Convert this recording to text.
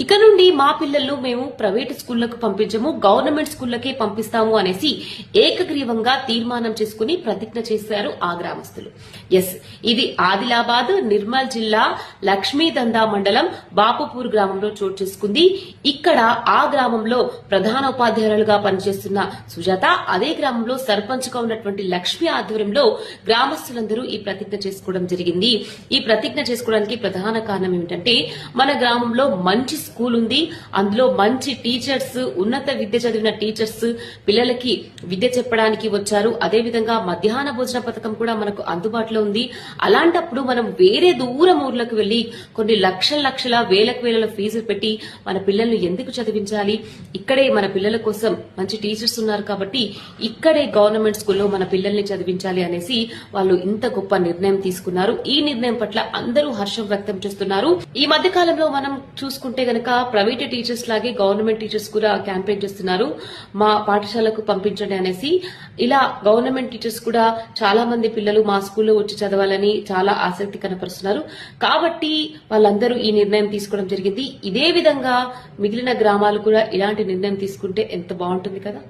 ఇక నుండి మా పిల్లలను మేము ప్రైవేటు స్కూళ్లకు పంపించము, గవర్నమెంట్ స్కూళ్లకే పంపిస్తాము అనేసి ఏకగ్రీవంగా తీర్మానం చేసుకుని ప్రతిజ్ఞ చేశారు ఆ గ్రామస్తులు. ఎస్, ఇది ఆదిలాబాద్ నిర్మల్ జిల్లా లక్ష్మీదందా మండలం బాపుపూర్ గ్రామంలో చోటు చేసుకుంది. ఇక్కడ ఆ గ్రామంలో ప్రధాన ఉపాధ్యాయులుగా పనిచేస్తున్న సుజాత, అదే గ్రామంలో సర్పంచ్ గా ఉన్నటువంటి లక్ష్మి ఆధ్వర్యంలో గ్రామస్తులందరూ ఈ ప్రతిజ్ఞ చేసుకోవడం జరిగింది. ఈ ప్రతిజ్ఞ చేసుకోవడానికి ప్రధాన కారణం ఏమిటంటే, మన గ్రామంలో మంచి స్కూల్ ఉంది, అందులో మంచి టీచర్స్, ఉన్నత విద్య చదివిన టీచర్స్ పిల్లలకి విద్య చెప్పడానికి వచ్చారు. అదేవిధంగా మధ్యాహ్న భోజన పథకం కూడా మనకు అందుబాటులో ఉంది. అలాంటప్పుడు మనం వేరే దూరం ఊర్లకు వెళ్లి కొన్ని లక్షల వేల ఫీజులు పెట్టి మన పిల్లల్ని ఎందుకు చదివించాలి? ఇక్కడే మన పిల్లల కోసం మంచి టీచర్స్ ఉన్నారు కాబట్టి ఇక్కడే గవర్నమెంట్ స్కూల్లో మన పిల్లల్ని చదివించాలి అనేసి వాళ్ళు ఇంత గొప్ప నిర్ణయం తీసుకున్నారు. ఈ నిర్ణయం పట్ల అందరూ హర్షం వ్యక్తం చేస్తున్నారు. ఈ మధ్య కాలంలో మనం చూసుకుంటే గనక ప్రైవేట్ టీచర్స్ లాగే గవర్నమెంట్ టీచర్స్ కూడా క్యాంపెయిన్ చేస్తున్నారు, మా పాఠశాలకు పంపించండి అనేసి. ఇలా గవర్నమెంట్ టీచర్స్ కూడా చాలా మంది పిల్లలు మా స్కూల్లో వచ్చి చదవాలని చాలా ఆసక్తి కనపరుస్తున్నారు. కాబట్టి వాళ్ళందరూ ఈ నిర్ణయం తీసుకోవడం జరిగింది. ఇదే విధంగా మిగిలిన గ్రామాలు కూడా ఇలాంటి నిర్ణయం తీసుకుంటే ఎంత బాగుంటుంది కదా.